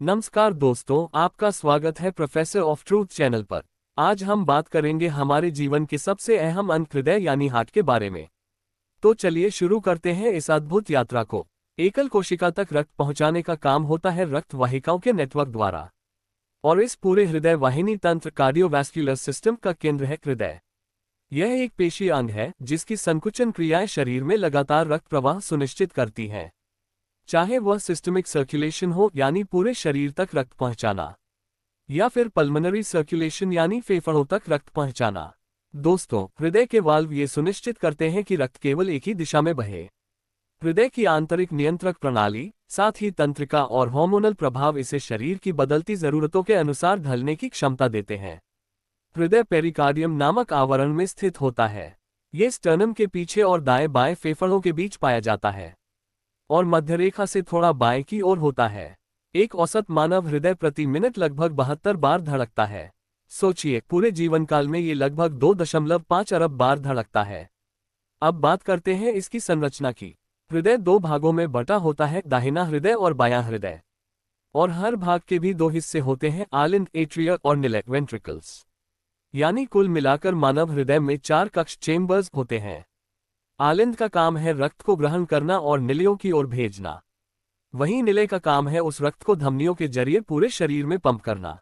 नमस्कार दोस्तों, आपका स्वागत है प्रोफेसर ऑफ ट्रूथ चैनल पर। आज हम बात करेंगे हमारे जीवन के सबसे अहम अंग हृदय यानी हार्ट के बारे में। तो चलिए शुरू करते हैं इस अद्भुत यात्रा को। एकल कोशिका तक रक्त पहुंचाने का काम होता है रक्त वाहिकाओं के नेटवर्क द्वारा, और इस पूरे हृदय वाहिनी तंत्र कार्डियोवैस्कुलर सिस्टम का केंद्र है हृदय। यह एक पेशीय अंग है जिसकी संकुचन क्रियाएं शरीर में लगातार रक्त प्रवाह सुनिश्चित करती हैं, चाहे वह सिस्टमिक सर्कुलेशन हो यानी पूरे शरीर तक रक्त पहुंचाना, या फिर पल्मोनरी सर्कुलेशन यानी फेफड़ों तक रक्त पहुंचाना। दोस्तों, हृदय के वाल्व ये सुनिश्चित करते हैं कि रक्त केवल एक ही दिशा में बहे। हृदय की आंतरिक नियंत्रक प्रणाली, साथ ही तंत्रिका और हार्मोनल प्रभाव इसे शरीर की बदलती जरूरतों के अनुसार ढलने की क्षमता देते हैं। हृदय पेरिकार्डियम नामक आवरण में स्थित होता है। ये स्टर्नम के पीछे और दाएं बाएं फेफड़ों के बीच पाया जाता है और मध्यरेखा से थोड़ा बाएं की ओर होता है। एक औसत मानव हृदय प्रति मिनट लगभग 72 बार धड़कता है। सोचिए, पूरे जीवन काल में ये लगभग 2.5 अरब बार धड़कता है। अब बात करते हैं इसकी संरचना की। हृदय दो भागों में बटा होता है, दाहिना हृदय और बायां हृदय, और हर भाग के भी दो हिस्से होते हैं, आलिंद एट्रिया और निले वेंट्रिकल्स। यानी कुल मिलाकर मानव हृदय में 4 कक्ष चेम्बर्स होते हैं। आलिंद का काम है रक्त को ग्रहण करना और निलियों की ओर भेजना। वहीं निले का काम है उस रक्त को धमनियों के जरिए पूरे शरीर में पंप करना।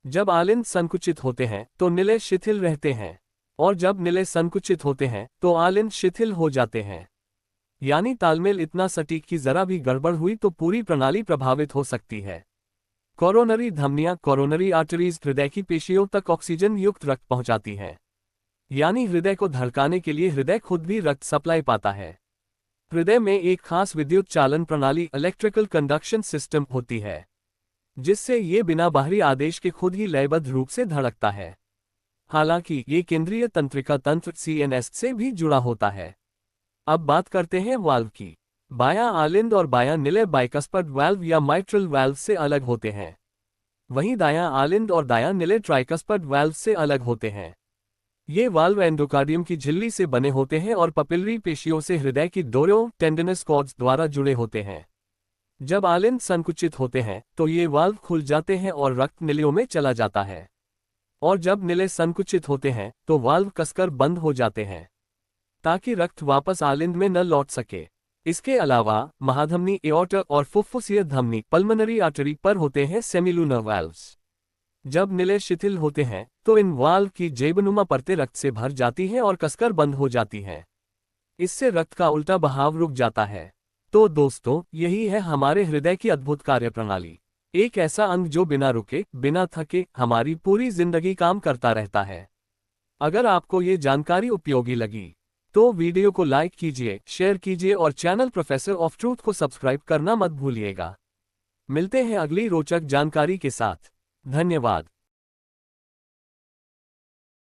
जब आलिंद संकुचित होते हैं तो निले शिथिल रहते हैं, और जब निले संकुचित होते हैं तो आलिंद शिथिल हो जाते हैं। यानी तालमेल इतना सटीक कि जरा भी गड़बड़ हुई तो पूरी प्रणाली प्रभावित हो सकती है। कोरोनरी धमनियां, कोरोनरी आर्टरीज हृदय की पेशियों तक ऑक्सीजन युक्त रक्त पहुंचाती हैं। यानी हृदय को धड़काने के लिए हृदय खुद भी रक्त सप्लाई पाता है। हृदय में एक खास विद्युत चालन प्रणाली, इलेक्ट्रिकल कंडक्शन सिस्टम होती है, जिससे ये बिना बाहरी आदेश के खुद ही लयबद्ध रूप से धड़कता है। हालांकि ये केंद्रीय तंत्रिका तंत्र CNS से भी जुड़ा होता है। अब बात करते हैं वाल्व की। बायां आलिंद और बायां निले बाइकस्पड वाल्व या माइट्रल वाल्व से अलग होते हैं। वहीं दायां आलिंद और दायां निले ट्राइकस्पड वाल्व से अलग होते हैं। ये वाल्व एंडोकार्डियम की झिल्ली से बने होते हैं और पपिलरी पेशियों से हृदय की डोरियों टेंडनस कॉर्ड्स द्वारा जुड़े होते हैं। जब आलिंद संकुचित होते हैं तो ये वाल्व खुल जाते हैं और रक्त निलियों में चला जाता है, और जब निले संकुचित होते हैं तो वाल्व कसकर बंद हो जाते हैं ताकि रक्त वापस आलिंद में न लौट सके। इसके अलावा महाधमनी, एओर्टा और फुफ्फुसीय धमनी, पल्मोनरी आर्टरी पर होते हैं सेमिलूनर वाल्व्स। जब निले शिथिल होते हैं तो इन वाल्व की जेबनुमा परतें रक्त से भर जाती हैं और कसकर बंद हो जाती हैं। इससे रक्त का उल्टा बहाव रुक जाता है। तो दोस्तों, यही है हमारे हृदय की अद्भुत कार्यप्रणाली। एक ऐसा अंग जो बिना रुके, बिना थके हमारी पूरी जिंदगी काम करता रहता है। अगर आपको ये जानकारी उपयोगी लगी तो वीडियो को लाइक कीजिए, शेयर कीजिए और चैनल प्रोफेसर ऑफ ट्रूथ को सब्सक्राइब करना मत भूलिएगा। मिलते हैं अगली रोचक जानकारी के साथ। धन्यवाद।